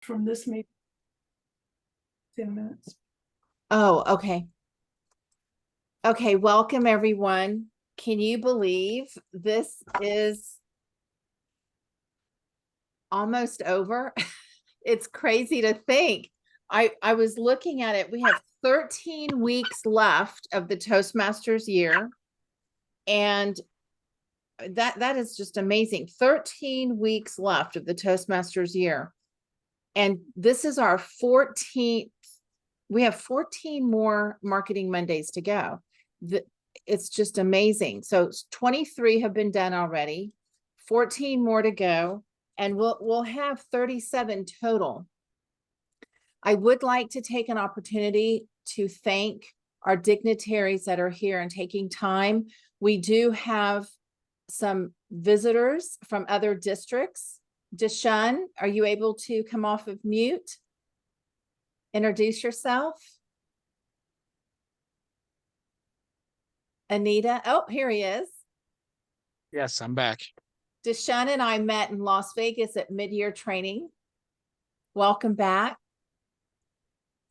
from this meeting. 10 minutes. Oh, okay. Okay, welcome everyone. Can you believe this is almost over? It's crazy to think. I was looking at it. We have 13 weeks left of the Toastmasters year. And that is just amazing. 13 weeks left of the Toastmasters year. And this is our 14th. We have 14 more Marketing Mondays to go. It's just amazing. So 23 have been done already, 14 more to go, and we'll have 37 total. I would like to take an opportunity to thank our dignitaries that are here and taking time. We do have some visitors from other districts. Deshaun, are you able to come off of mute? Introduce yourself. Anita, oh, here he is. Yes, I'm back. Deshaun and I met in Las Vegas at mid-year training. Welcome back.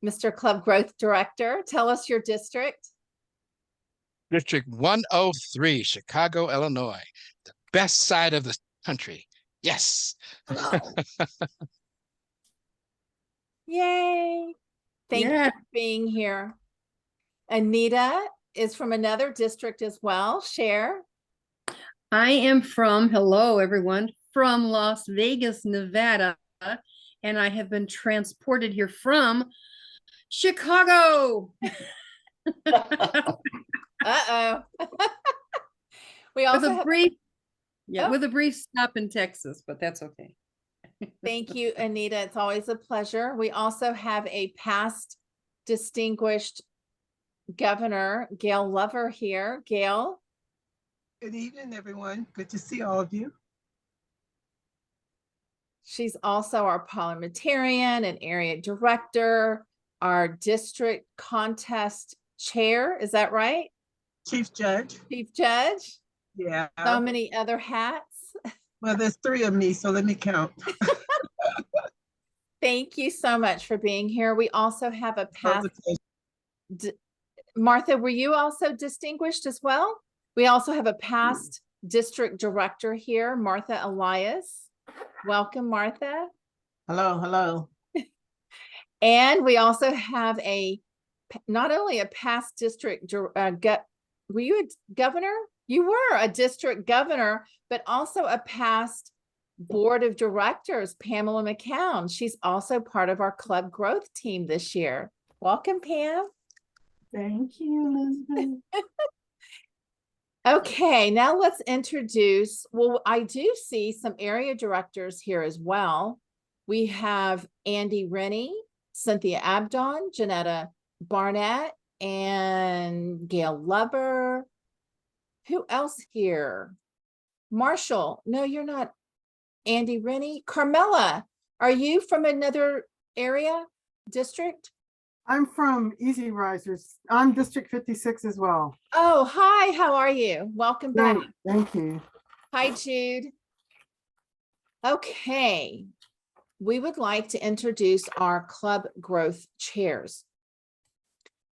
Mr. Club Growth Director, tell us your district. District 103, Chicago, Illinois. The best side of the country. Yes. Yay. Thank you for being here. Anita is from another district as well. Share. I am from, hello everyone, from Las Vegas, Nevada, and I have been transported here from Chicago. Uh-oh. We also have with a brief stop in Texas, but that's okay. Thank you, Anita. It's always a pleasure. We also have a past distinguished governor, Gail Lover, here. Gail. Good evening, everyone. Good to see all of you. She's also our parliamentarian and area director, our district contest chair. Is that right? Chief Judge. Chief Judge. Yeah. So many other hats. Well, there's 3 of me, so let me count. Thank you so much for being here. We also have a past. Martha, were you also distinguished as well? We also have a past district director here, Martha Elias. Welcome, Martha. Hello, hello. And we also have not only a past district, were you a governor? You were a district governor, but also a past board of directors, Pamela McCown. She's also part of our club growth team this year. Welcome, Pam. Thank you, Elizabeth. Okay, now let's introduce, well, I do see some area directors here as well. We have Andy Rennie, Cynthia Abdon, Janetta Barnett, and Gail Lover. Who else here? Marshall, no, you're not Andy Rennie. Carmela, are you from another area, district? I'm from Easy Risers. I'm District 56 as well. Oh, hi, how are you? Welcome back. Thank you. Hi, Jude. Okay, we would like to introduce our club growth chairs.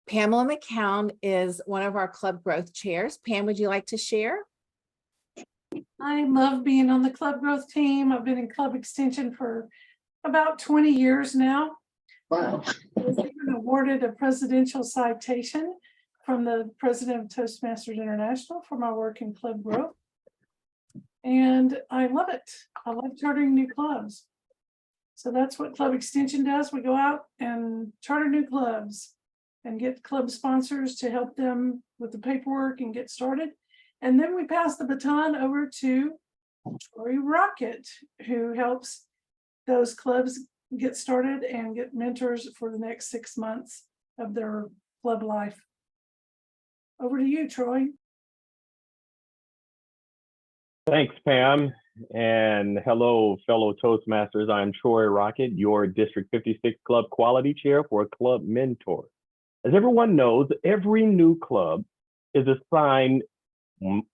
Pamela McCown is one of our club growth chairs. Pam, would you like to share? I love being on the club growth team. I've been in club extension for about 20 years now. Wow. I was even awarded a presidential citation from the president of Toastmasters International for my work in club growth. And I love it. I love chartering new clubs. So that's what club extension does. We go out and charter new clubs and get club sponsors to help them with the paperwork and get started. And then we pass the baton over to Troy Rocket, who helps those clubs get started and get mentors for the next 6 months of their club life. Over to you, Troy. Thanks, Pam. And hello, fellow Toastmasters. I'm Troy Rocket, your District 56 Club Quality Chair for Club Mentor. As everyone knows, every new club is assigned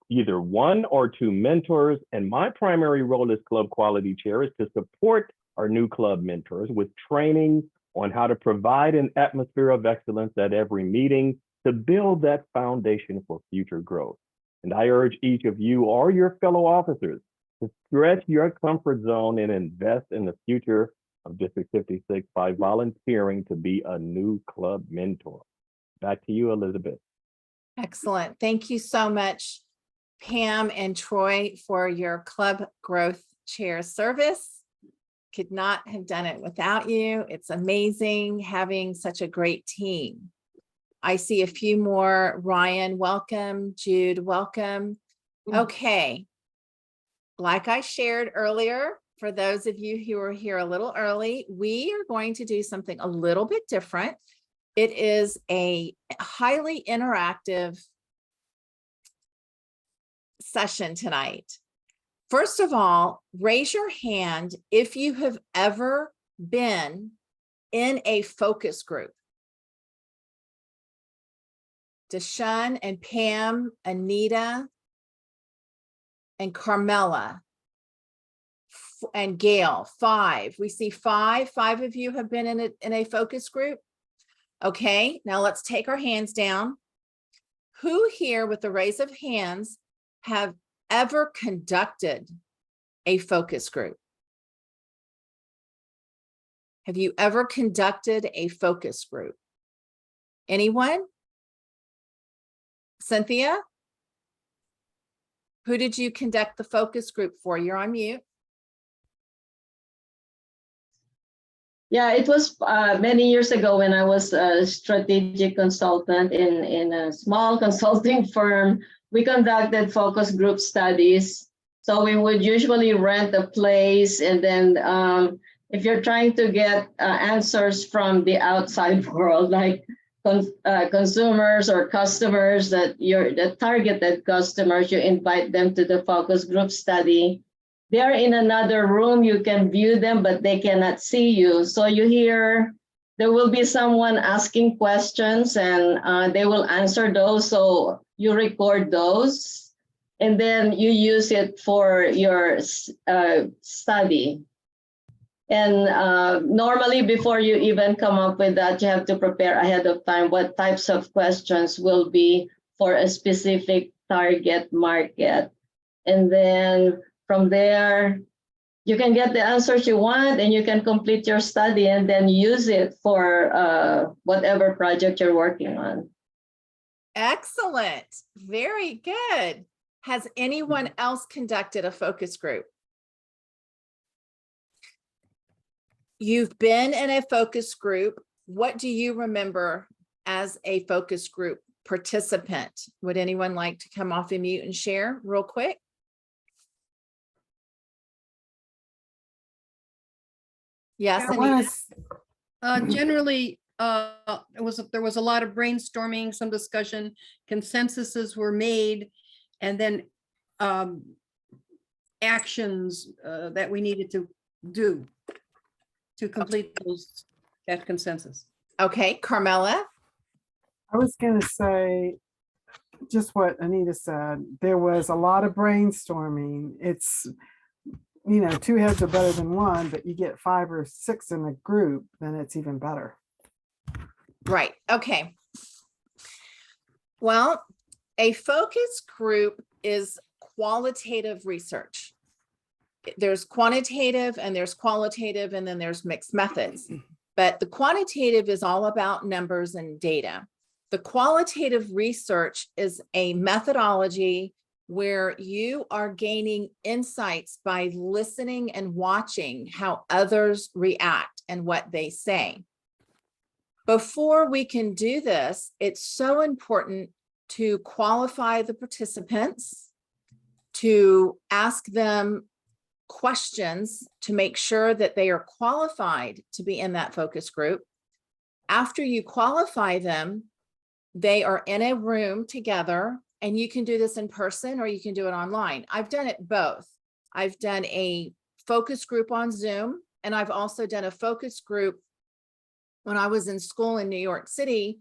either 1 or 2 mentors, and my primary role as Club Quality Chair is to support our new club mentors with training on how to provide an atmosphere of excellence at every meeting to build that foundation for future growth. And I urge each of you or your fellow officers to stretch your comfort zone and invest in the future of District 56 by volunteering to be a new club mentor. Back to you, Elizabeth. Excellent. Thank you so much, Pam and Troy, for your club growth chair service. Could not have done it without you. It's amazing having such a great team. I see a few more. Ryan, welcome. Jude, welcome. Okay. Like I shared earlier, for those of you who are here a little early, we are going to do something a little bit different. It is a highly interactive session tonight. First of all, raise your hand if you have ever been in a focus group. Deshaun and Pam, Anita, and Carmela, and Gail, 5. We see 5. 5 of you have been in a focus group. Okay, now let's take our hands down. Who here with the raise of hands have ever conducted a focus group? Have you ever conducted a focus group? Anyone? Cynthia? Who did you conduct the focus group for? You're on mute. Yeah, it was many years ago when I was a strategic consultant in a small consulting firm. We conducted focus group studies. So we would usually rent a place, and then if you're trying to get answers from the outside world, like consumers or customers, that you're the targeted customers, you invite them to the focus group study. They're in another room, you can view them, but they cannot see you. So you hear, there will be someone asking questions, and they will answer those. So you record those, and then you use it for your study. And normally, before you even come up with that, you have to prepare ahead of time what types of questions will be for a specific target market. And then from there, you can get the answers you want, and you can complete your study and then use it for whatever project you're working on. Excellent. Very good. Has anyone else conducted a focus group? You've been in a focus group. What do you remember as a focus group participant? Would anyone like to come off of mute and share real quick? Yes, Yeah, one Anita? is- Generally, there was a lot of brainstorming, some discussion, consensuses were made, and then actions that we needed to do to complete that consensus. Okay, Carmela? I was gonna say just what Anita said. There was a lot of brainstorming. It's, 2 heads are better than one, but you get 5 or 6 in a group, then it's even better. Right, okay. Well, a focus group is qualitative research. There's quantitative and there's qualitative, and then there's mixed methods. But the quantitative is all about numbers and data. The qualitative research is a methodology where you are gaining insights by listening and watching how others react and what they say. Before we can do this, it's so important to qualify the participants, to ask them questions to make sure that they are qualified to be in that focus group. After you qualify them, they are in a room together, and you can do this in person or you can do it online. I've done it both. I've done a focus group on Zoom, and I've also done a focus group when I was in school in New York City.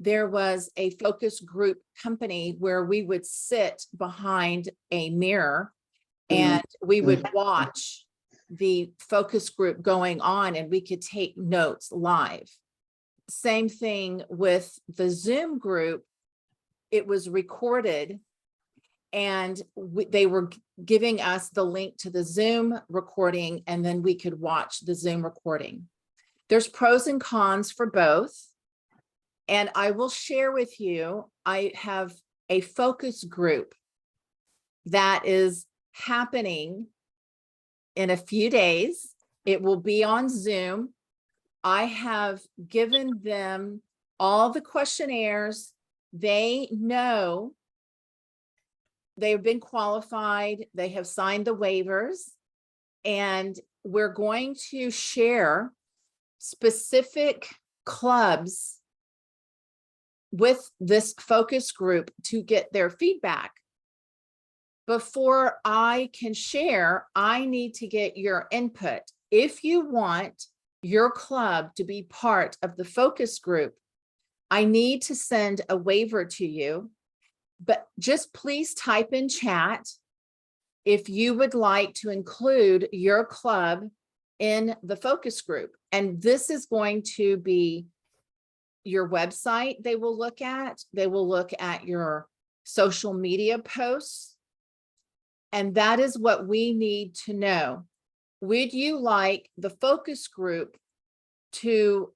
There was a focus group company where we would sit behind a mirror and we would watch the focus group going on and we could take notes live. Same thing with the Zoom group. It was recorded and they were giving us the link to the Zoom recording, and then we could watch the Zoom recording. There's pros and cons for both. And I will share with you, I have a focus group that is happening in a few days. It will be on Zoom. I have given them all the questionnaires. They know they've been qualified. They have signed the waivers, and we're going to share specific clubs with this focus group to get their feedback. Before I can share, I need to get your input. If you want your club to be part of the focus group, I need to send a waiver to you, but just please type in chat if you would like to include your club in the focus group. And this is going to be your website they will look at. They will look at your social media posts. And that is what we need to know. Would you like the focus group to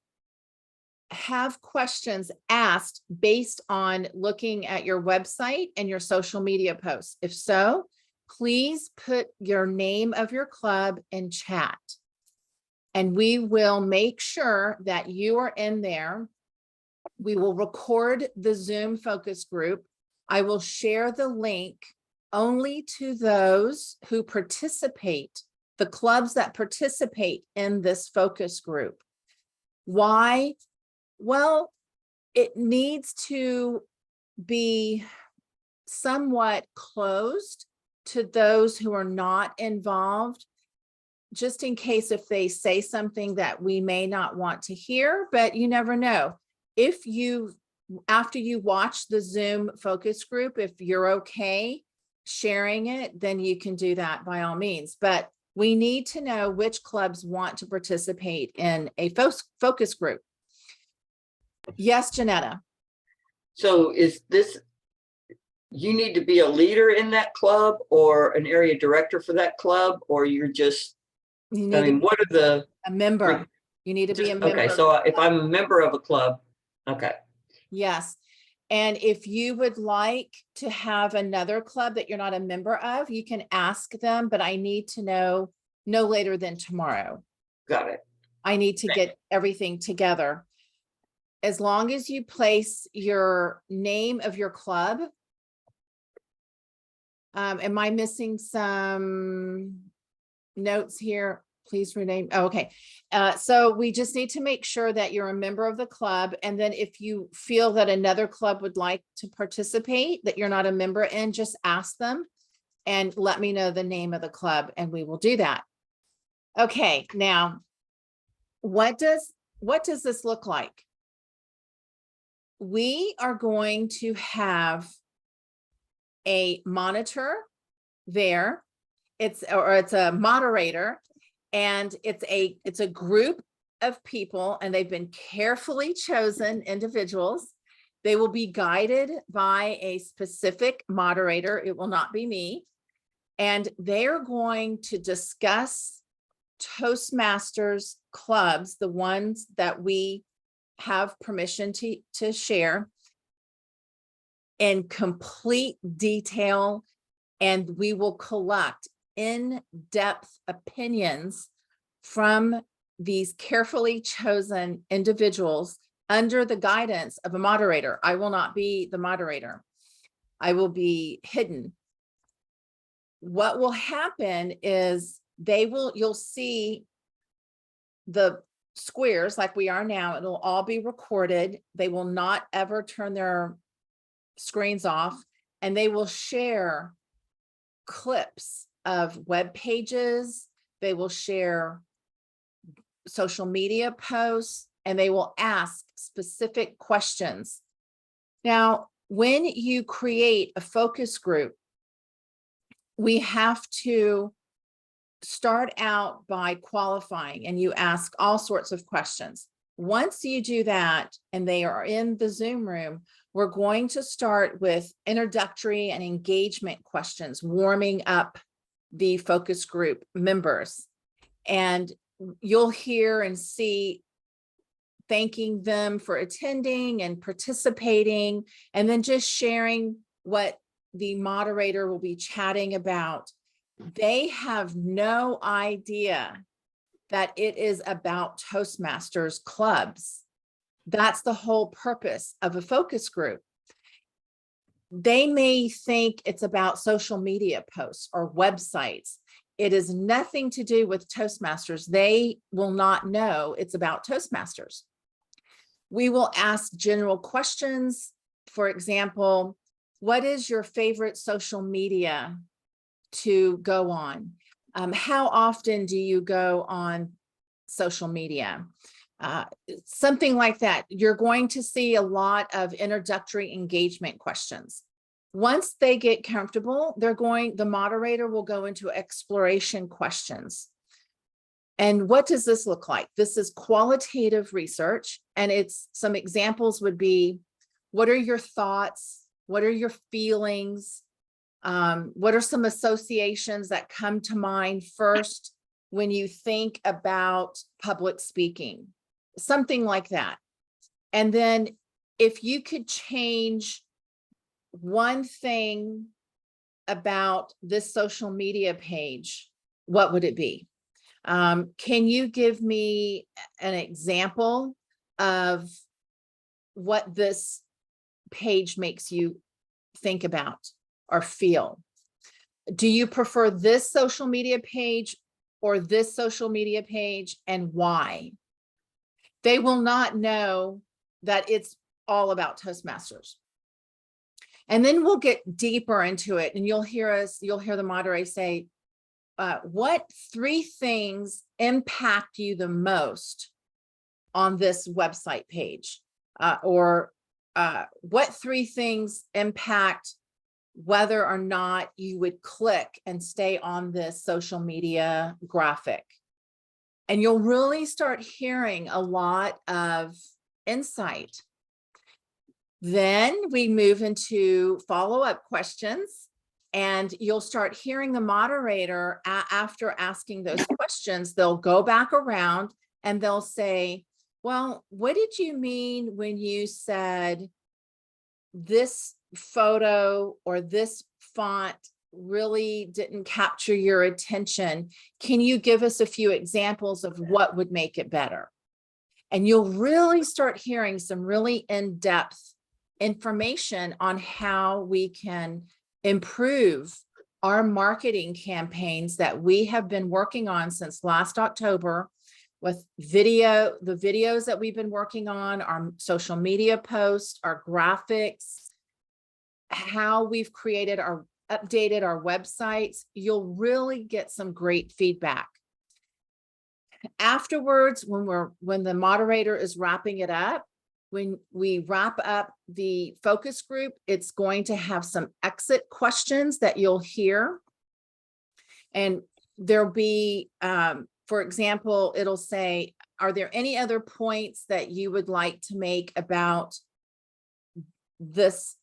have questions asked based on looking at your website and your social media posts? If so, please put your name of your club in chat. And we will make sure that you are in there. We will record the Zoom focus group. I will share the link only to those who participate, the clubs that participate in this focus group. Why? Well, it needs to be somewhat closed to those who are not involved, just in case if they say something that we may not want to hear, but you never know. If you, after you watch the Zoom focus group, if you're okay sharing it, then you can do that by all means. But we need to know which clubs want to participate in a focus group. Yes, Janetta. So is this, you need to be a leader in that club or an area director for that club, or you're just, You need I mean, to what are the, be a member. You need to be a member. okay, so if I'm a member of a club, okay. Yes. And if you would like to have another club that you're not a member of, you can ask them, but I need to know no later than tomorrow. Got it. I need to get everything together. As long as you place your name of your club. Am I missing some notes here? Please rename. Oh, okay. So we just need to make sure that you're a member of the club. And then if you feel that another club would like to participate that you're not a member in, just ask them and let me know the name of the club and we will do that. Okay. Now, what does this look like? We are going to have a monitor there. It's a moderator, and it's a group of people, and they've been carefully chosen individuals. They will be guided by a specific moderator. It will not be me. And they're going to discuss Toastmasters clubs, the ones that we have permission to share, in complete detail, and we will collect in-depth opinions from these carefully chosen individuals under the guidance of a moderator. I will not be the moderator. I will be hidden. What will happen is you'll see the squares like we are now. It'll all be recorded. They will not ever turn their screens off, and they will share clips of web pages. They will share social media posts, and they will ask specific questions. Now, when you create a focus group, we have to start out by qualifying and you ask all sorts of questions. Once you do that and they are in the Zoom room, we're going to start with introductory and engagement questions, warming up the focus group members. And you'll hear and see thanking them for attending and participating, and then just sharing what the moderator will be chatting about. They have no idea that it is about Toastmasters clubs. That's the whole purpose of a focus group. They may think it's about social media posts or websites. It is nothing to do with Toastmasters. They will not know it's about Toastmasters. We will ask general questions. For example, what is your favorite social media to go on? How often do you go on social media? Something like that. You're going to see a lot of introductory engagement questions. Once they get comfortable, the moderator will go into exploration questions. And what does this look like? This is qualitative research, and some examples would be, what are your thoughts? What are your feelings? What are some associations that come to mind first when you think about public speaking? Something like that. And then if you could change one thing about this social media page, what would it be? Can you give me an example of what this page makes you think about or feel? Do you prefer this social media page or this social media page, and why? They will not know that it's all about Toastmasters. And then we'll get deeper into it, and you'll hear the moderator say, what 3 things impact you the most on this website page? Or what 3 things impact whether or not you would click and stay on this social media graphic? And you'll really start hearing a lot of insight. Then we move into follow-up questions, and you'll start hearing the moderator after asking those questions. They'll go back around and they'll say, well, what did you mean when you said this photo or this font really didn't capture your attention? Can you give us a few examples of what would make it better? And you'll really start hearing some really in-depth information on how we can improve our marketing campaigns that we have been working on since last October, with the videos that we've been working on, our social media posts, our graphics, how we've updated our websites. You'll really get some great feedback. Afterwards, when the moderator is wrapping it up, when we wrap up the focus group, it's going to have some exit questions that you'll hear. And there'll be, for example, it'll say, are there any other points that you would like to make about this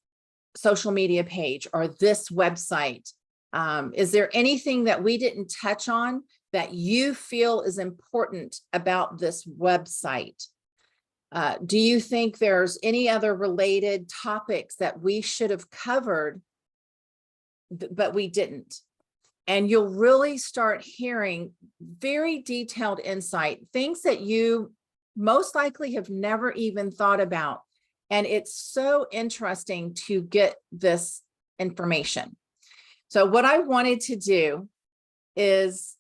social media page or this website? Is there anything that we didn't touch on that you feel is important about this website? Do you think there's any other related topics that we should have covered, but we didn't? And you'll really start hearing very detailed insight, things that you most likely have never even thought about. And it's so interesting to get this information. So what I wanted to do is,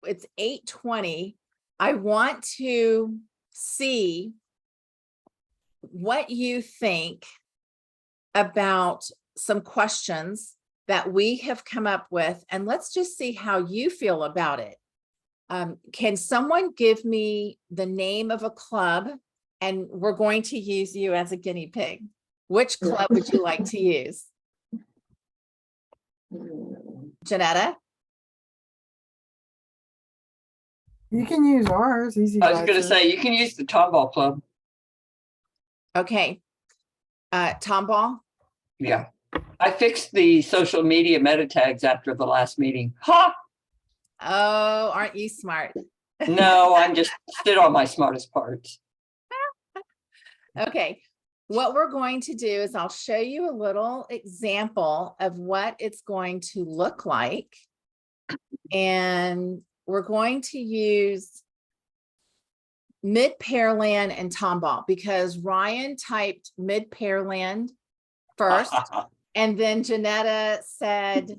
it's 8:20. I want to see what you think about some questions that we have come up with, and let's just see how you feel about it. Can someone give me the name of a club? And we're going to use you as a guinea pig. Which club would you like to use? Janetta? You can use ours, Easy I was gonna Budgets. say, you can use the Tomball Club. Okay. Tom Ball, Yeah. I fixed the social media meta tags after the last meeting. Ha! oh, aren't you smart? No, I'm just sit on my smartest parts. Okay, what we're going to do is I'll show you a little example of what it's going to look like. And we're going to use Mid-Pearland and Tomball because Ryan typed Mid-Pearland first, and then Janetta said,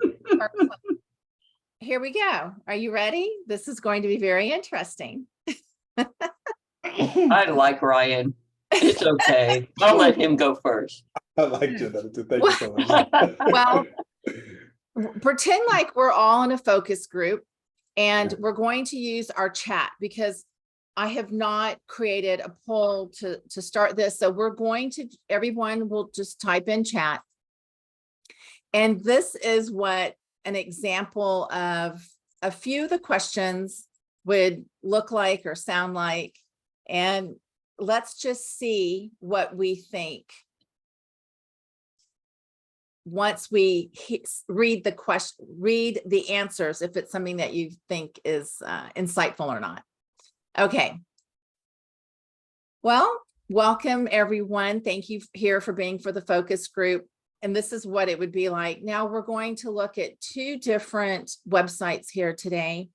here we go. Are you ready? This is going to be very interesting. I like Ryan. It's okay. I'll let him go first. I like Janetta too. Thank you so much. Well, pretend like we're all in a focus group and we're going to use our chat because I have not created a poll to start this. So we're going to, everyone will just type in chat. And this is what an example of a few of the questions would look like or sound like. And let's just see what we think once we read the question, read the answers, if it's something that you think is insightful or not. Okay. Well, welcome everyone. Thank you here for being for the focus group. And this is what it would be like. Now we're going to look at two different websites here today.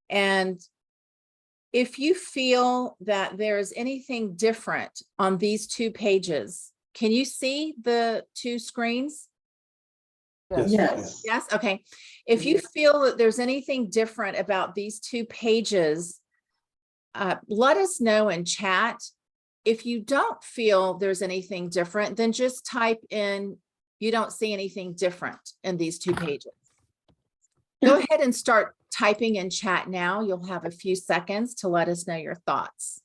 And if you feel that there's anything different on these two pages, can you see the two screens? Yes. Yes. Okay. If you feel that there's anything different about these two pages, let us know in chat. If you don't feel there's anything different, then just type in, you don't see anything different in these two pages. Go ahead and start typing in chat now. You'll have a few seconds to let us know your thoughts.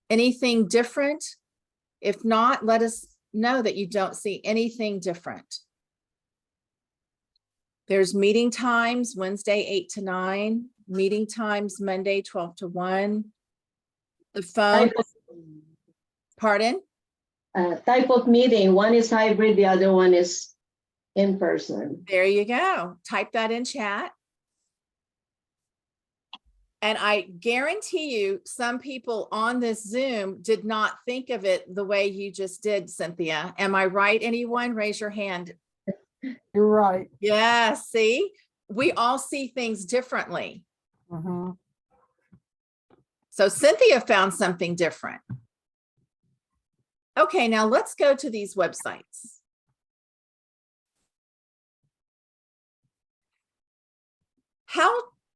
Anything different? If not, let us know that you don't see anything different. There's meeting times, Wednesday, 8 to 9, meeting times, Monday, 12 to 1. The phone, pardon? Type of meeting. One is hybrid, the other one is in person. There you go. Type that in chat. And I guarantee you some people on this Zoom did not think of it the way you just did, Cynthia. Am I right? Anyone? Raise your hand. You're right. Yeah, see, we all see things differently. So Cynthia found something different. Okay, now let's go to these websites.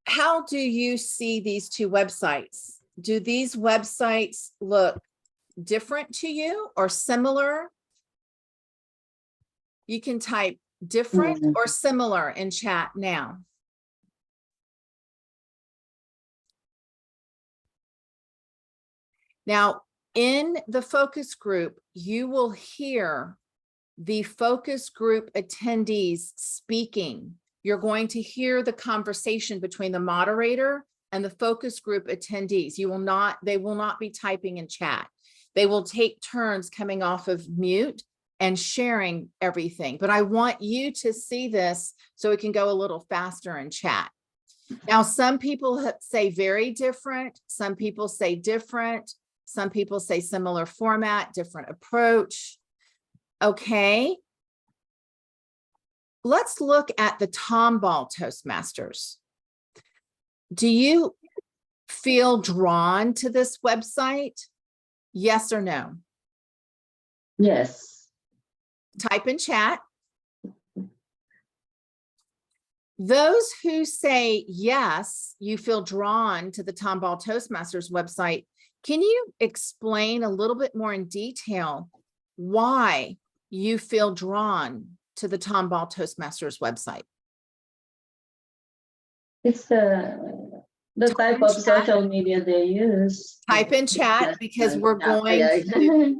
How do you see these two websites? Do these websites look different to you or similar? You can type different or similar in chat now. Now, in the focus group, you will hear the focus group attendees speaking. You're going to hear the conversation between the moderator and the focus group attendees. They will not be typing in chat. They will take turns coming off of mute and sharing everything. But I want you to see this so it can go a little faster in chat. Now, some people say very different. Some people say different. Some people say similar format, different approach. Okay. Let's look at the Tomball Toastmasters. Do you feel drawn to this website? Yes or no? Yes. Type in chat. Those who say yes, you feel drawn to the Tomball Toastmasters website, can you explain a little bit more in detail why you feel drawn to the Tomball Toastmasters website? It's the type of social media they use. Type in chat because we're going to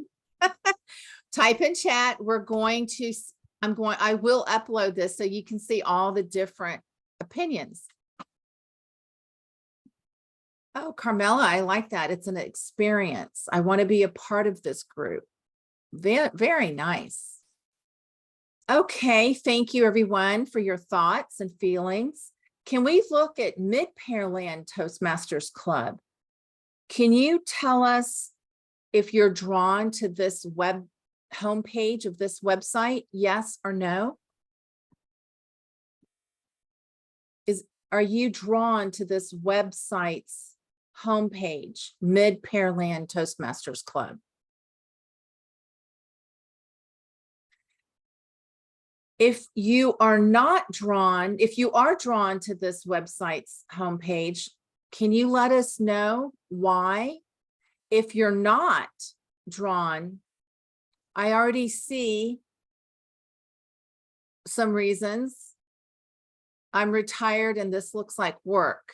type in chat. We're going to, I will upload this so you can see all the different opinions. Oh, Carmela, I like that. It's an experience. I want to be a part of this group. Very, very nice. Okay, thank you everyone for your thoughts and feelings. Can we look at Mid-Pearland Toastmasters Club? Can you tell us if you're drawn to this web homepage of this website, yes or no? Are you drawn to this website's homepage, Mid-Pearland Toastmasters Club? If you are drawn to this website's homepage, can you let us know why? If you're not drawn, I already see some reasons. I'm retired and this looks like work.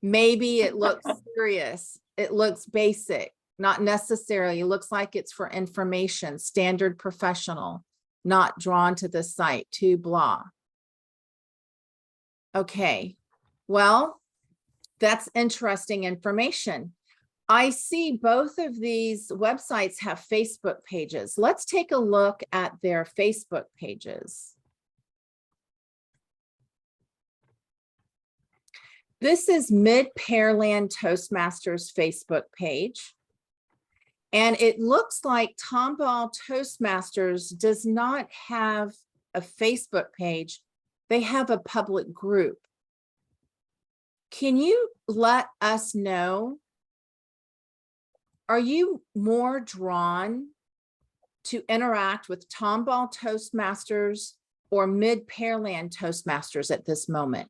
Maybe it looks serious. It looks basic, not necessarily. It looks like it's for information, standard professional, not drawn to the site, too blah. Okay, well, that's interesting information. I see both of these websites have Facebook pages. Let's take a look at their Facebook pages. This is Mid-Pearland Toastmasters Facebook page. And it looks like Tomball Toastmasters does not have a Facebook page. They have a public group. Can you let us know, are you more drawn to interact with Tomball Toastmasters or Mid-Pearland Toastmasters at this moment?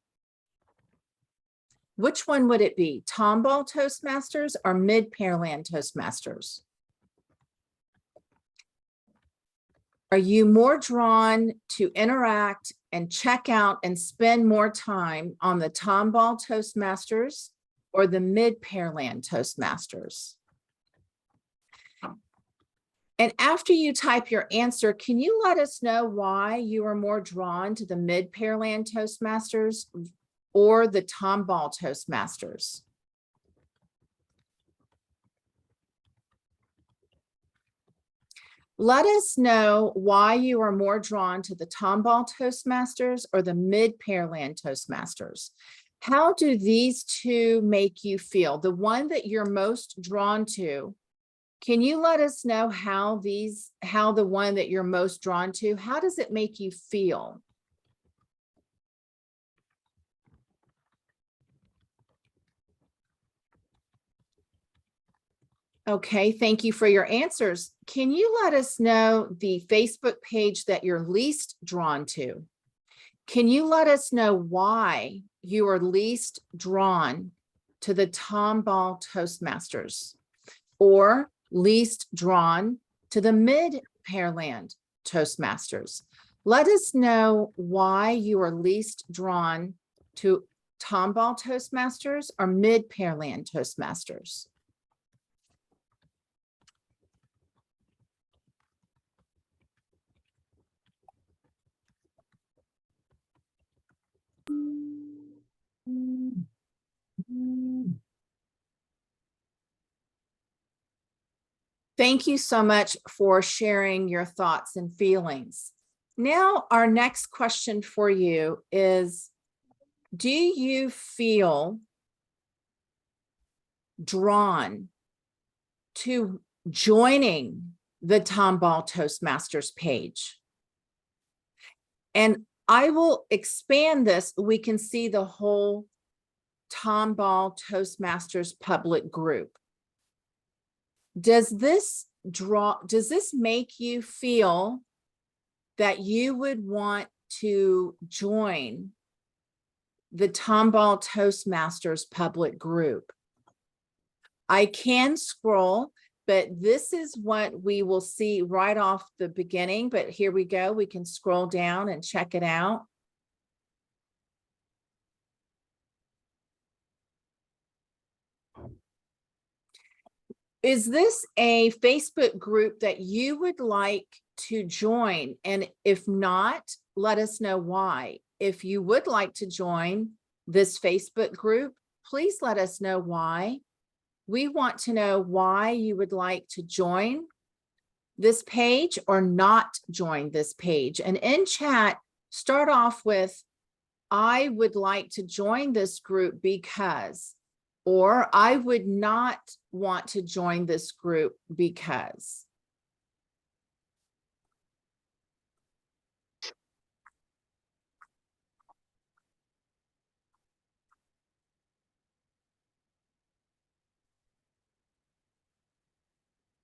Which one would it be, Tomball Toastmasters or Mid-Pearland Toastmasters? Are you more drawn to interact and check out and spend more time on the Tomball Toastmasters or the Mid-Pearland Toastmasters? And after you type your answer, can you let us know why you are more drawn to the Mid-Pearland Toastmasters or the Tomball Toastmasters? Let us know why you are more drawn to the Tomball Toastmasters or the Mid-Pearland Toastmasters. How do these two make you feel? The one that you're most drawn to, can you let us know how the one that you're most drawn to, how does it make you feel? Okay, thank you for your answers. Can you let us know the Facebook page that you're least drawn to? Can you let us know why you are least drawn to the Tomball Toastmasters or least drawn to the Mid-Pearland Toastmasters? Let us know why you are least drawn to Tomball Toastmasters or Mid-Pearland Toastmasters. Thank you so much for sharing your thoughts and feelings. Now, our next question for you is, do you feel drawn to joining the Tomball Toastmasters page? And I will expand this. We can see the whole Tomball Toastmasters public group. Does this make you feel that you would want to join the Tomball Toastmasters public group? I can scroll, but this is what we will see right off the beginning. But here we go. We can scroll down and check it out. Is this a Facebook group that you would like to join? And if not, let us know why. If you would like to join this Facebook group, please let us know why. We want to know why you would like to join this page or not join this page. And in chat, start off with, I would like to join this group because, or I would not want to join this group because.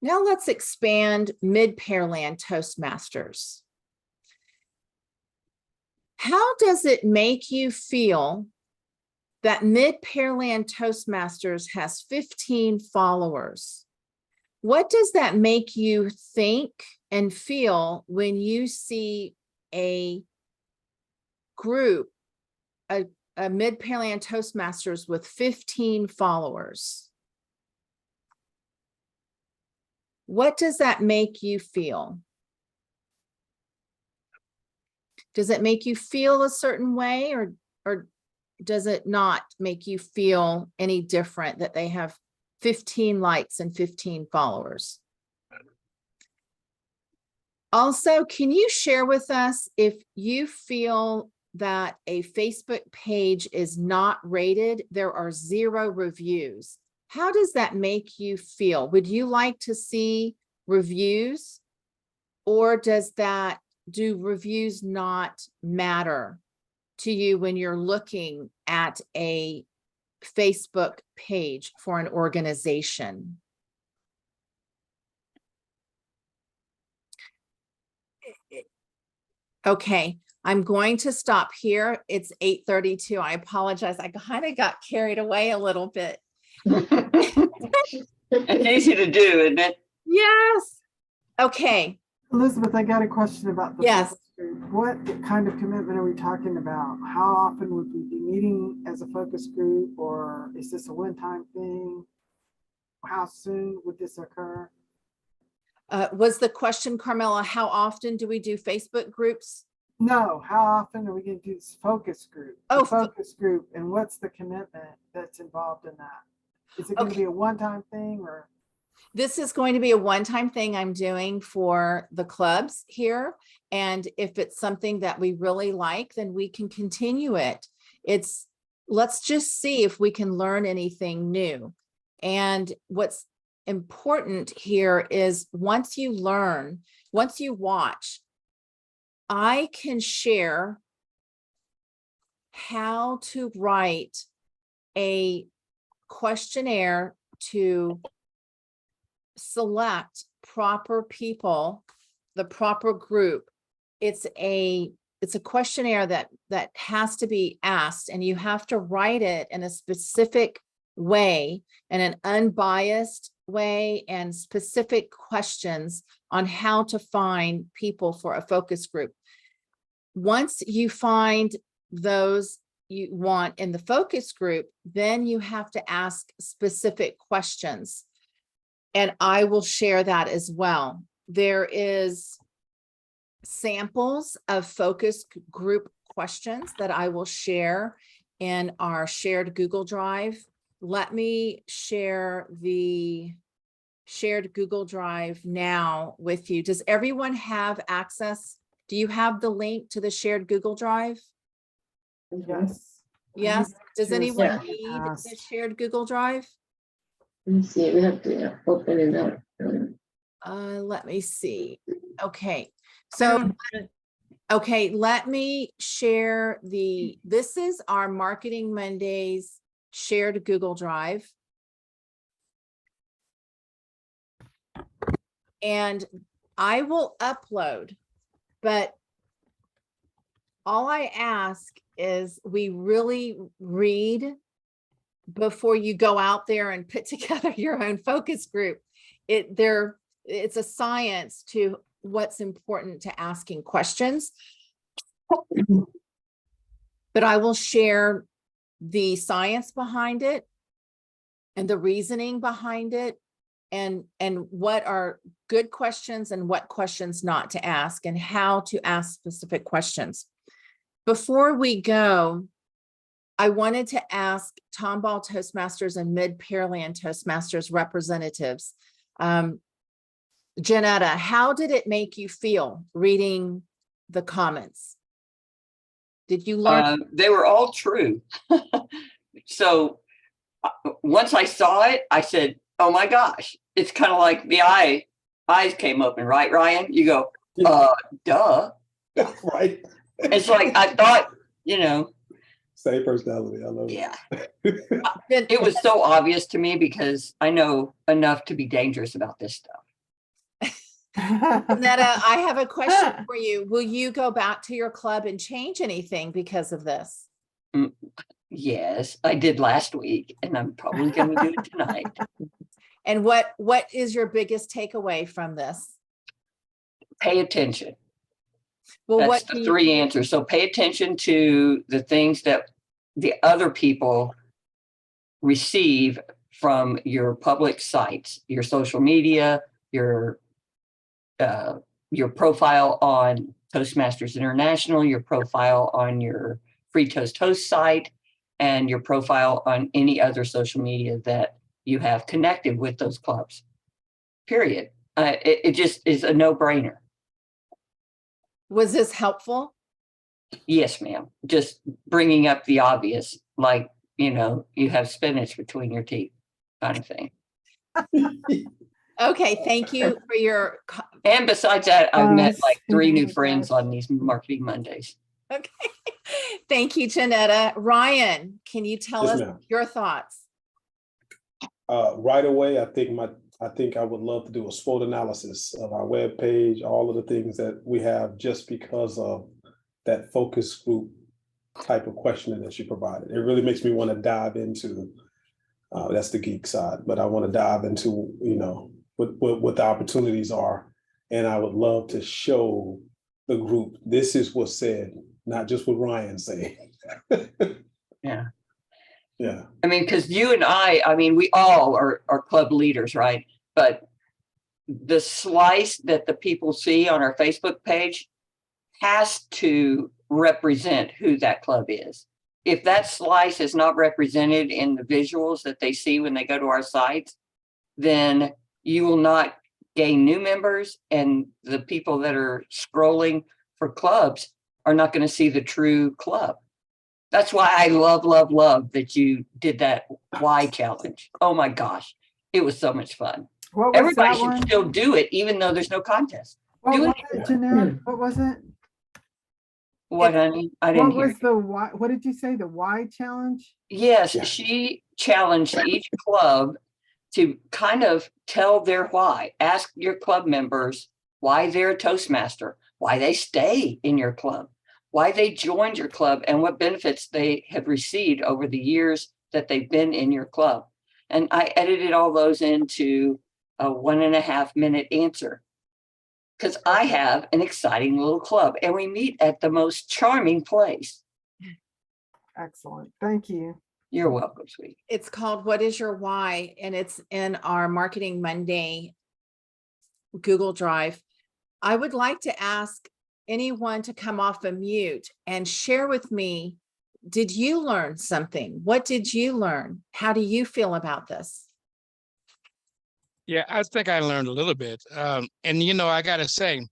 Now let's expand Mid-Pearland Toastmasters. How does it make you feel that Mid-Pearland Toastmasters has 15 followers? What does that make you think and feel when you see a group, a Mid-Pearland Toastmasters with 15 followers? What does that make you feel? Does it make you feel a certain way, or does it not make you feel any different that they have 15 likes and 15 followers? Also, can you share with us if you feel that a Facebook page is not rated, there are 0 reviews? How does that make you feel? Would you like to see reviews, or do reviews not matter to you when you're looking at a Facebook page for an organization? Okay, I'm going to stop here. It's 8:32. I apologize. I kind of got carried away a little bit. It's easy to do, isn't it? Yes. Okay. Elizabeth, I got a question about the Yes. focus group. What kind of commitment are we talking about? How often would we be meeting as a focus group, or is this a one-time thing? How soon would this occur? Was the question, Carmela, how often do we do Facebook groups? No, how often are we going to do this focus group? Oh, The focus group, and what's the commitment that's involved in that? Is it going to Okay. be a one-time thing, or? This is going to be a one-time thing I'm doing for the clubs here. And if it's something that we really like, then we can continue it. Let's just see if we can learn anything new. And what's important here is once you learn, once you watch, I can share how to write a questionnaire to select proper people, the proper group. It's a questionnaire that has to be asked, and you have to write it in a specific way, in an unbiased way, and specific questions on how to find people for a focus group. Once you find those you want in the focus group, then you have to ask specific questions. And I will share that as well. There is samples of focus group questions that I will share in our shared Google Drive. Let me share the shared Google Drive now with you. Does everyone have access? Do you have the link to the shared Google Drive? Yes. Yes. Does anyone Yeah. need the shared Google Drive? Let me see, we have to open it up. Let me see. Okay. So, okay, let me share this is our Marketing Mondays shared Google Drive. And I will upload, but all I ask is we really read before you go out there and put together your own focus group. It's a science to what's important to asking questions. But I will share the science behind it and the reasoning behind it, and what are good questions and what questions not to ask, and how to ask specific questions. Before we go, I wanted to ask Tomball Toastmasters and Mid-Pearland Toastmasters representatives, Janetta, how did it make you feel reading the comments? Did you learn? They were all true. So once I saw it, I said, oh my gosh, it's kind of like the eyes came open, right, Ryan? You go, duh. Right. It's like, I thought, you know. Same personality. I love it. Yeah. It was so obvious to me because I know enough to be dangerous about this stuff. Netta, I have a question for you. Will you go back to your club and change anything because of this? Yes, I did last week, and I'm probably going to do it tonight. And what is your biggest takeaway from this? Pay attention. Well, That's what the three answers. So pay attention to the things that the other people receive from your public sites, your social media, your profile on Toastmasters International, your profile on your Free Toast Host site, and your profile on any other social media that you have connected with those clubs. Period. It just is a no-brainer. Was this helpful? Yes, ma'am. Just bringing up the obvious, like, you know, you have spinach between your teeth kind of thing. Okay, thank you for your. And besides that, I've met like 3 new gosh. friends on these Marketing Mondays. Okay, thank you, Janetta. Ryan, can you tell Yes, us ma'am. your thoughts? Right away, I think I would love to do a SWOT analysis of our webpage, all of the things that we have, just because of that focus group type of questioning that you provided. It really makes me want to dive into, that's the geek side, but I want to dive into, you know, what the opportunities are. And I would love to show the group, this is what's said, not just what Ryan's saying. Yeah. Yeah. I mean, because you and I mean, we all are club leaders, right? But the slice that the people see on our Facebook page has to represent who that club is. If that slice is not represented in the visuals that they see when they go to our sites, then you will not gain new members, and the people that are scrolling for clubs are not going to see the true club. That's why I love that you did that why challenge. Oh my gosh, it was so much fun. What was Everybody that should one? still do it, even though there's no contest. What Do was it. it, Jeanette? What was it? What, honey? I didn't What hear. was the why? What did you say? The why challenge? Yes, Yeah. she challenged each club to kind of tell their why. Ask your club members why they're a Toastmaster, why they stay in your club, why they joined your club, and what benefits they have received over the years that they've been in your club. And I edited all those into a 1.5 minute answer, because I have an exciting little club and we meet at the most charming place. Excellent. Thank you. You're welcome, sweetie. It's called What is Your Why? And it's in our Marketing Monday Google Drive. I would like to ask anyone to come off a mute and share with me, did you learn something? What did you learn? How do you feel about this? Yeah, I think I learned a little bit. And you know, I gotta say,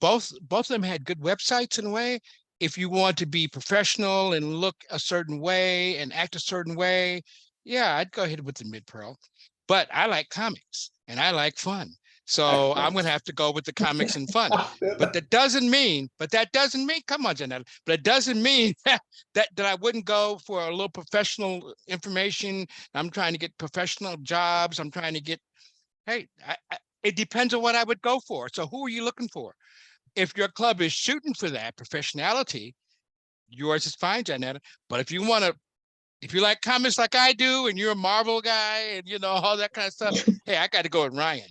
both of them had good websites in a way. If you want to be professional and look a certain way and act a certain way, yeah, I'd go ahead with the mid-pearl. But I like comics and I like fun. So I'm gonna have to go with the comics and fun. But that doesn't mean, come on, Janelle, but it doesn't mean that I wouldn't go for a little professional information. I'm trying to get professional jobs. I'm trying to get, hey, it depends on what I would go for. So who are you looking for? If your club is shooting for that professionality, yours is fine, Janetta. But if you like comics like I do, and you're a Marvel guy and you know, all that kind of stuff, hey, I got to go with Ryan.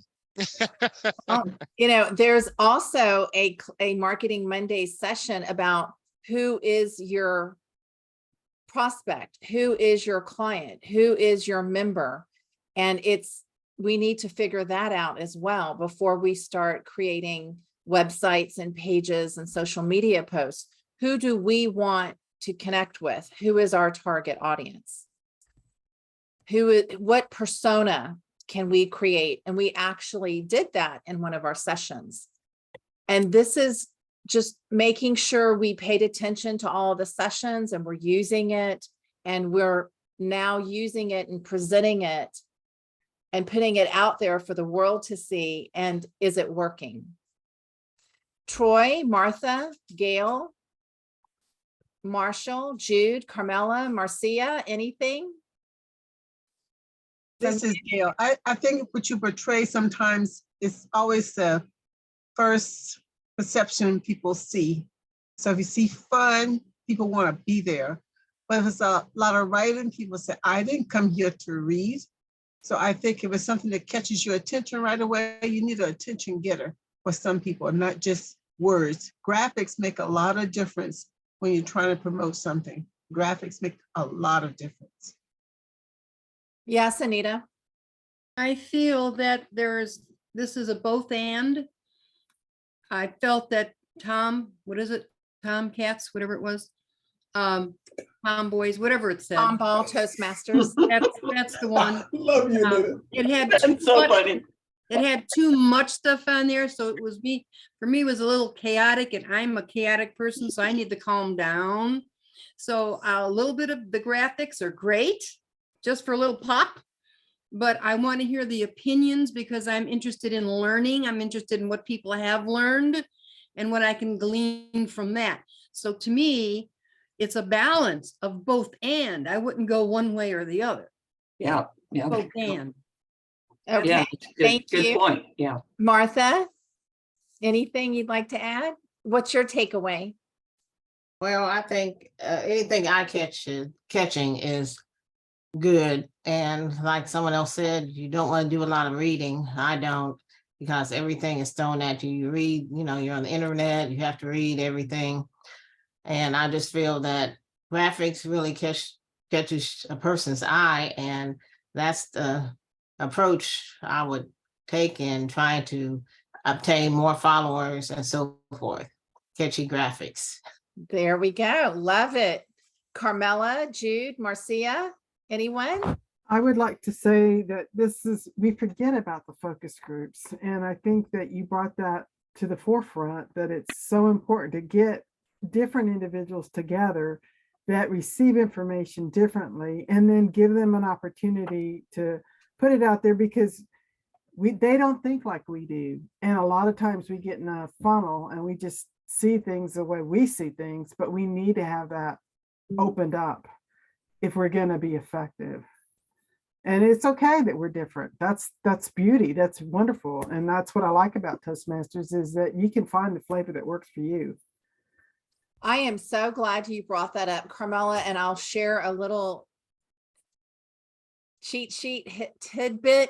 You know, there's also a Marketing Monday session about who is your prospect, who is your client, who is your member. And we need to figure that out as well before we start creating websites and pages and social media posts. Who do we want to connect with? Who is our target audience? What persona can we create? And we actually did that in one of our sessions. And this is just making sure we paid attention to all the sessions and we're using it, and we're now using it and presenting it and putting it out there for the world to see. And is it working? Troy, Martha, Gail, Marshall, Jude, Carmela, Marcia, anything? This is Gail. I think what you portray sometimes is always the first perception people see. So if you see fun, people want to be there. But if it's a lot of writing, people say, I didn't come here to read. So I think if it's something that catches your attention right away, you need an attention getter for some people, not just words. Graphics make a lot of difference when you're trying to promote something. Graphics make a lot of difference. Yes, Anita. I feel that this is a both and. I felt that Tom, what is it? Tomcats, whatever it was. Tomboys, whatever it said. Tomball Toastmasters. That's the one. Love you, Anita. It had That's too so much, funny. it had too much stuff on there. So it was for me, it was a little chaotic, and I'm a chaotic person, so I need to calm down. So a little bit of the graphics are great, just for a little pop. But I want to hear the opinions because I'm interested in learning. I'm interested in what people have learned and what I can glean from that. So to me, it's a balance of both and. I wouldn't go one way or the other. Yeah, yeah. Both and. Okay, Yeah, good, thank good you. point. Yeah. Martha, anything you'd like to add? What's your takeaway? Well, I think anything catching is good. And like someone else said, you don't want to do a lot of reading. I don't, because everything is thrown at you. You read, you're on the internet, you have to read everything. And I just feel that graphics really catches a person's eye. And that's the approach I would take in trying to obtain more followers and so forth. Catchy graphics. There we go. Love it. Carmela, Jude, Marcia, anyone? I would like to say that we forget about the focus groups. And I think that you brought that to the forefront, that it's so important to get different individuals together that receive information differently and then give them an opportunity to put it out there, because they don't think like we do. And a lot of times we get in a funnel and we just see things the way we see things, but we need to have that opened up if we're going to be effective. And it's okay that we're different. That's beauty. That's wonderful. And that's what I like about Toastmasters, is that you can find the flavor that works for you. I am so glad you brought that up, Carmela, and I'll share a little cheat sheet tidbit.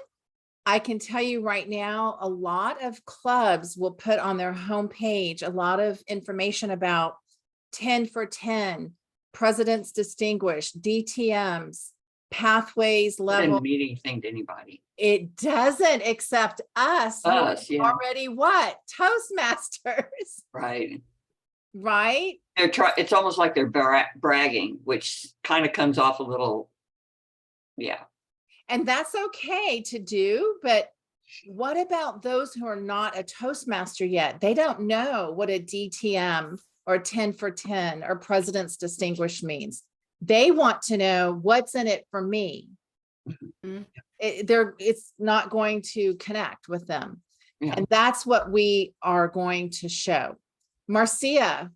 I can tell you right now, a lot of clubs will put on their homepage a lot of information about 10 for 10, President's Distinguished, DTMs, pathways level. Doesn't mean anything to anybody. It doesn't, except us. who are Us, yeah. Already what? Toastmasters. Right. Right? It's almost like they're bragging, which kind of comes off a little, yeah. And that's okay to do, but what about those who are not a Toastmaster yet? They don't know what a DTM or 10 for 10 or President's Distinguished means. They want to know what's in it for me. Mhm. It's not going to connect with them. Yeah. And that's what we are going to show. Marcia,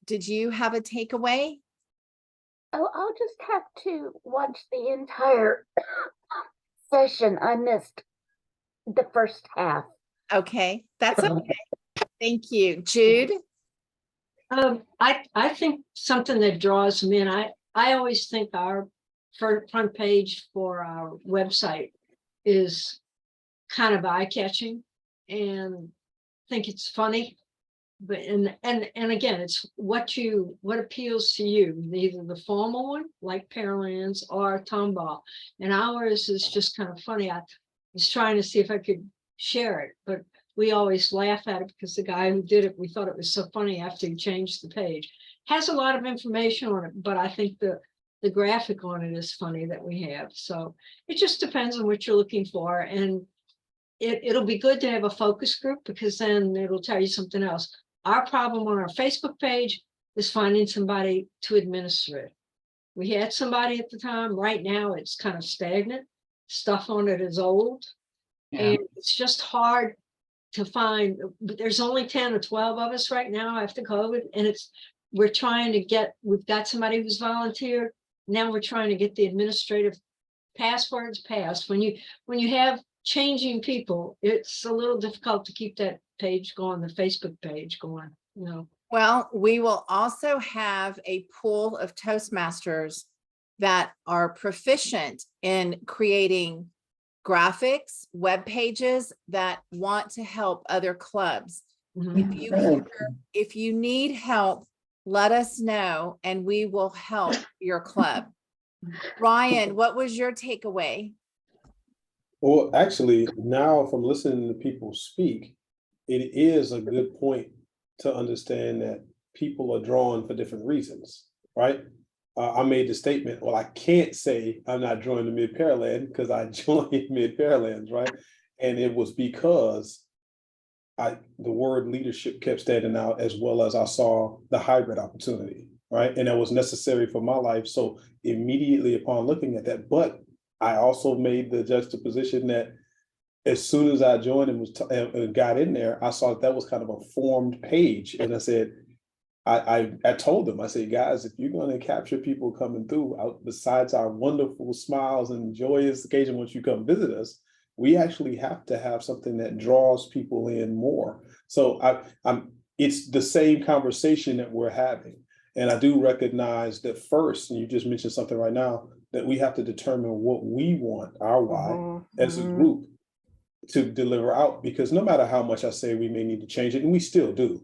did you have a takeaway? I'll just have to watch the entire session. I missed the first half. Okay, that's okay. Thank you. Jude? I think something that draws me in, I always think our front page for our website is kind of eye-catching and think it's funny. But and again, it's what appeals to you, either the formal one like Pearland's or Tomball. And ours is just kind of funny. I was trying to see if I could share it, but we always laugh at it because the guy who did it, we thought it was so funny after he changed the page. has a lot of information on it, but I think the graphic on it is funny that we have. So it just depends on what you're looking for. And it'll be good to have a focus group, because then it'll tell you something else. Our problem on our Facebook page is finding somebody to administer it. We had somebody at the time. Right now, it's kind of stagnant. Stuff on it is old. Yeah. And it's just hard to find. But there's only 10 or 12 of us right now after COVID. And we're trying to get, we've got somebody who's volunteered. Now we're trying to get the administrative passwords passed. When you have changing people, it's a little difficult to keep that page going, the Facebook page going, you know. Well, we will also have a pool of Toastmasters that are proficient in creating graphics, web pages that want to help other clubs. If you need help, let us know and we will help your club. Ryan, what was your takeaway? Well, actually, now from listening to people speak, it is a good point to understand that people are drawn for different reasons, right? I made the statement, well, I can't say I'm not joining the Mid-Pearland because I joined Mid-Pearlands, right? And it was because the word leadership kept standing out, as well as I saw the hybrid opportunity, right? And that was necessary for my life. So immediately upon looking at that, but I also made the juxtaposition that as soon as I joined and got in there, I saw that was kind of a formed page. And I said, I told them, I said, guys, if you're going to capture people coming through, besides our wonderful smiles and joyous occasion once you come visit us, we actually have to have something that draws people in more. So it's the same conversation that we're having. And I do recognize that first, and you just mentioned something right now, that we have to determine what we want, our why, as a group to deliver out, because no matter how much I say we may need to change it, and we still do.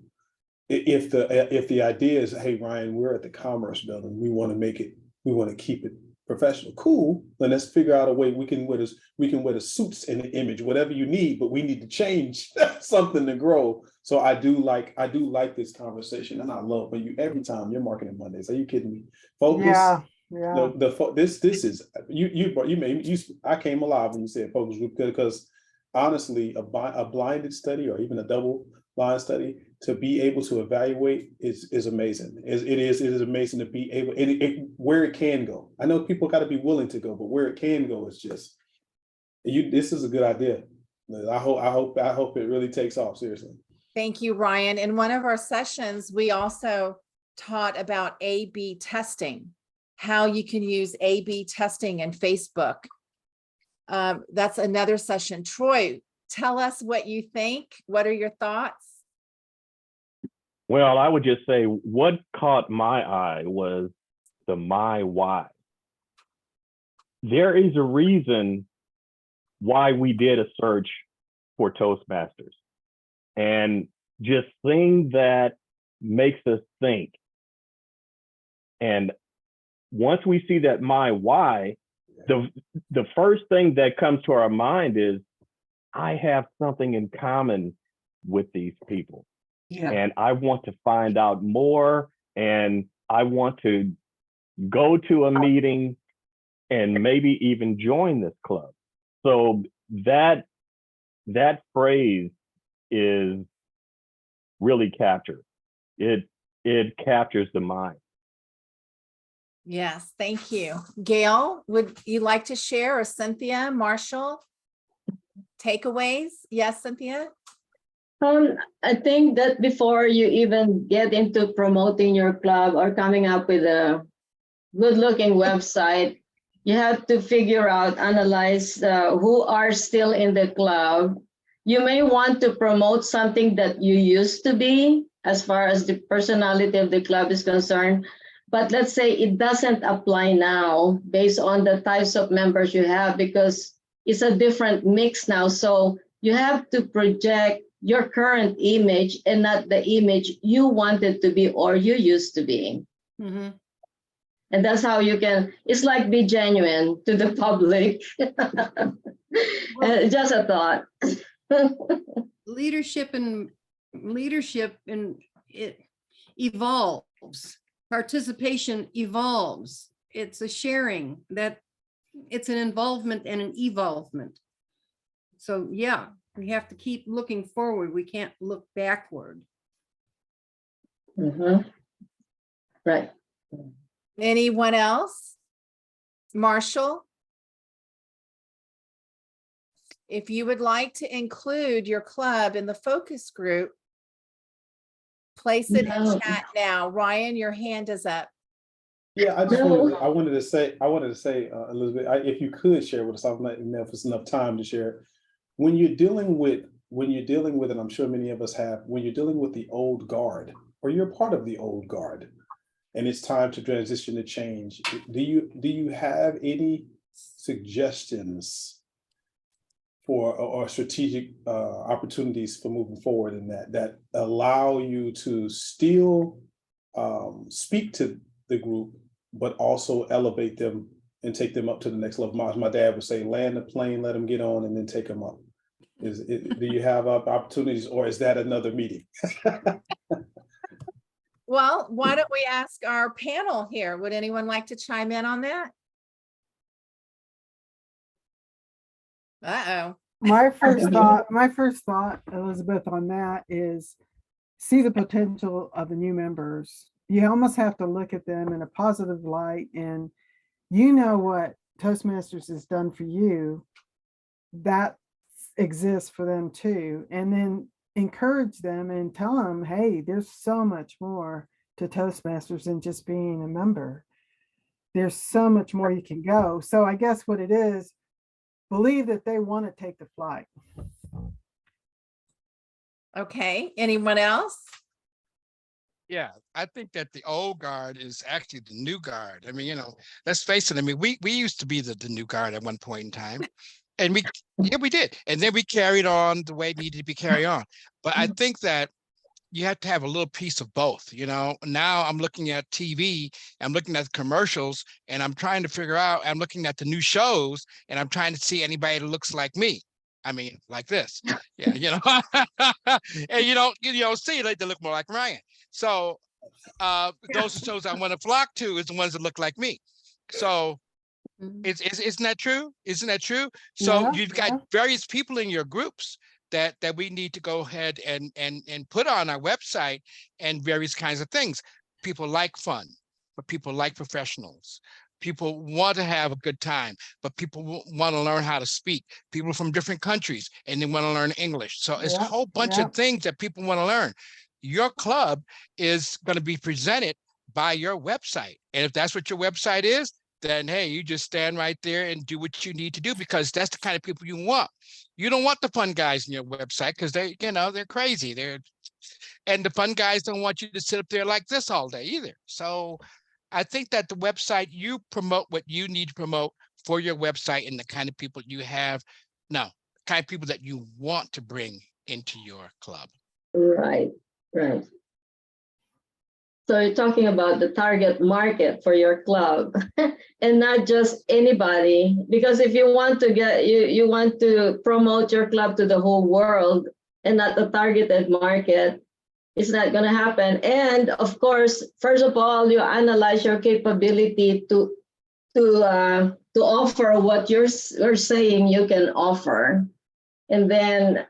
If the idea is, hey, Ryan, we're at the Commerce Building, we want to keep it professional, cool, then let's figure out a way we can wear the suits and the image, whatever you need, but we need to change something to grow. So I do like this conversation, and I love when every time you're marketing Mondays. Are you kidding me? Focus. Yeah. This is I came alive when you said focus group, because honestly, a blinded study or even a double blind study, to be able to evaluate is amazing. It is amazing to be able, where it can go. I know people got to be willing to go, but where it can go is just this is a good idea. I hope it really takes off, seriously. Thank you, Ryan. In one of our sessions, we also taught about A/B testing, how you can use A/B testing in Facebook. That's another session. Troy, tell us what you think. What are your thoughts? Well, I would just say what caught my eye was the my why. There is a reason why we did a search for Toastmasters, and just thing that makes us think. And once we see that my why, the first thing that comes to our mind is, I have something in common with these people. Yeah. And I want to find out more, and I want to go to a meeting and maybe even join this club. So that phrase is really captured. It captures the mind. Yes, thank you. Gail, would you like to share, or Cynthia, Marshall, takeaways? Yes, Cynthia? I think that before you even get into promoting your club or coming up with a good-looking website, you have to figure out, analyze who are still in the club. You may want to promote something that you used to be, as far as the personality of the club is concerned. But let's say it doesn't apply now based on the types of members you have, because it's a different mix now. So you have to project your current image and not the image you wanted to be or you used to be. Mm-hmm. And that's how you can, it's like be genuine to the public. Just a thought. Leadership and it evolves. participation evolves. It's a sharing, that it's an involvement and an evolvement. So yeah, we have to keep looking forward. We can't look backward. Right. Anyone else? Marshall? If you would like to include your club in the focus group, place it No. in chat now. Ryan, your hand is up. Yeah, I just No. wanted to say, Elizabeth, if you could share with us, I don't know if it's enough time to share. When you're dealing with, and I'm sure many of us have, when you're dealing with the old guard, or you're part of the old guard, and it's time to transition to change, do you have any suggestions for or strategic opportunities for moving forward in that allow you to still speak to the group, but also elevate them and take them up to the next level? My dad would say, land the plane, let them get on, and then take them up. Do you have opportunities, or is that another meeting? Well, why don't we ask our panel here? Would anyone like to chime in on that? Uh-oh. My first thought, Elizabeth, on that is see the potential of the new members. You almost have to look at them in a positive light, and you know what Toastmasters has done for you, that exists for them too. And then encourage them and tell them, hey, there's so much more to Toastmasters than just being a member. There's so much more you can go. So I guess what it is, believe that they want to take the flight. Okay, anyone else? Yeah, I think that the old guard is actually the new guard. I mean, let's face it. I mean, we used to be the new guard at one point in time. And we did. And then we carried on the way it needed to be carried on. But I think that you have to have a little piece of both. Now I'm looking at TV, I'm looking at commercials, and I'm trying to figure out, I'm looking at the new shows, and I'm trying to see anybody that looks like me. I mean, like this. Yeah, and you don't see it, they look more like Ryan. So those shows I want to flock to is the ones that look like me. So isn't that true? Isn't that true? So Yeah, you've got yeah. various people in your groups that we need to go ahead and put on our website, and various kinds of things. People like fun, but people like professionals. People want to have a good time, but people want to learn how to speak. People from different countries, and they want to learn English. So it's a Yeah, whole bunch yeah. of things that people want to learn. Your club is going to be presented by your website. And if that's what your website is, then hey, you just stand right there and do what you need to do, because that's the kind of people you want. You don't want the fun guys in your website, because they're crazy. And the fun guys don't want you to sit up there like this all day either. So I think that the website, you promote what you need to promote for your website and the kind of people you have. No, the kind of people that you want to bring into your club. Right. So you're talking about the target market for your club and not just anybody, because if you want to you want to promote your club to the whole world and not the targeted market, it's not going to happen. And of course, first of all, you analyze your capability to offer what you're saying you can offer. And then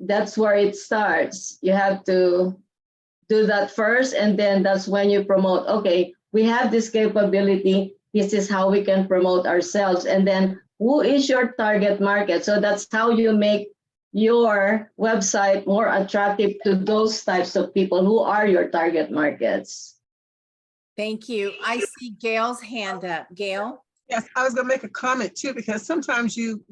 that's where it starts. You have to do that first, and then that's when you promote, okay, we have this capability, this is how we can promote ourselves, and then who is your target market? So that's how you make your website more attractive to those types of people who are your target markets. Thank you. I see Gail's hand up. Gail? Yes, I was gonna make a comment too, because sometimes you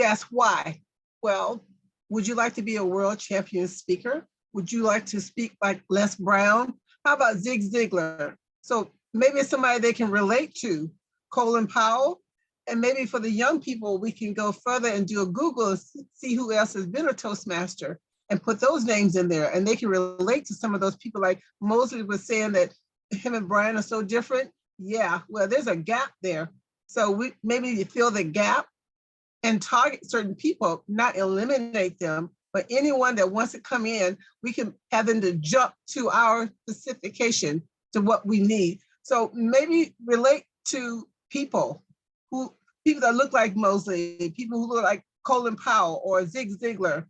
ask why. Well, would you like to be a world champion speaker? Would you like to speak like Les Brown? How about Zig Ziglar? So maybe it's somebody they can relate to, Colin Powell. And maybe for the young people, we can go further and do a Google and see who else has been a Toastmaster and put those names in there. And they can relate to some of those people. Like Mosley was saying that him and Brian are so different. Yeah, well, there's a gap there. So maybe you fill the gap and target certain people, not eliminate them, but anyone that wants to come in, we can have them to jump to our specification to what we need. So maybe relate to people that look like Mosley, people who look like Colin Powell or Zig Ziglar.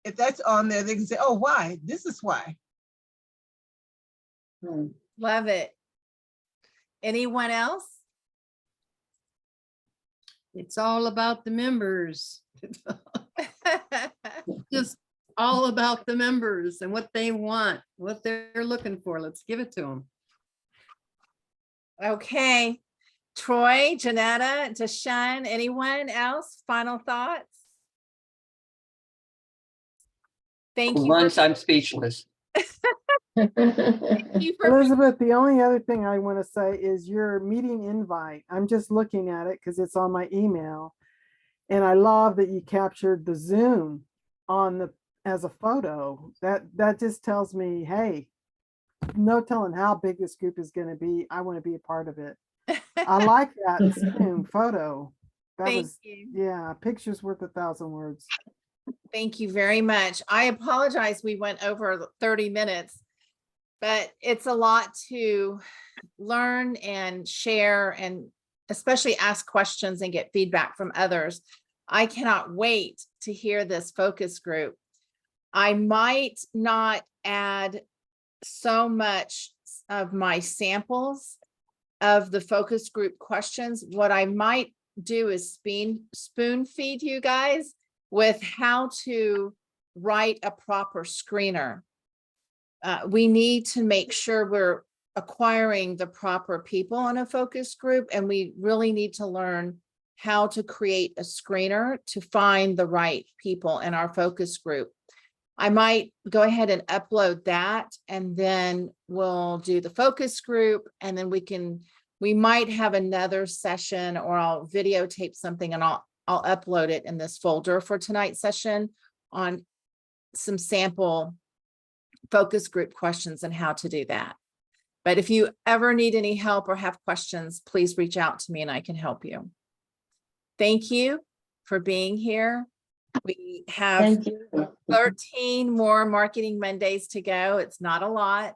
If that's on there, they can say, oh, why? This is why. Love it. Anyone else? It's all about the members. Just all about the members and what they want, what they're looking for. Let's give it to them. Okay. Troy, Janetta, Deshaun, anyone else? Final thoughts? Thank you. Once I'm speechless. Thank you for Elizabeth, the only other thing I want to say is your meeting invite. I'm just looking at it because it's on my email. And I love that you captured the Zoom as a photo. That just tells me, hey, no telling how big this group is going to be. I want to be a part of it. I like that Zoom photo. Thank you. Yeah, picture's worth 1,000 words. Thank you very much. I apologize we went over 30 minutes, but it's a lot to learn and share and especially ask questions and get feedback from others. I cannot wait to hear this focus group. I might not add so much of my samples of the focus group questions. What I might do is spoon feed you guys with how to write a proper screener. We need to make sure we're acquiring the proper people in a focus group, and we really need to learn how to create a screener to find the right people in our focus group. I might go ahead and upload that, and then we'll do the focus group, and then we might have another session, or I'll videotape something and I'll upload it in this folder for tonight's session on some sample focus group questions and how to do that. But if you ever need any help or have questions, please reach out to me and I can help you. Thank you for being here. We have Thank you. 13 more Marketing Mondays to go. It's not a lot.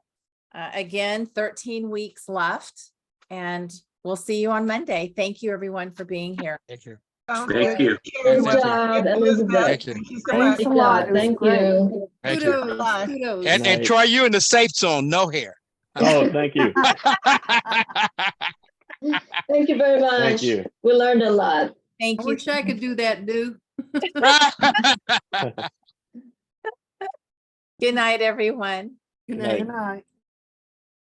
Again, 13 weeks left, and we'll see you on Monday. Thank you, everyone, for being here. Thank you. Thank you. Good job, Elizabeth. Thank you. Thank you so Thanks much. a lot. It was Thank great. you. Thank you. Kudos, Bye. kudos. And Night. Troy, you in the safe zone, no hair. Oh, thank you. Thank you very much. Thank you. We learned a lot. Thank I you. wish I could do that, do. Good night, everyone. Good Night. night. Good night.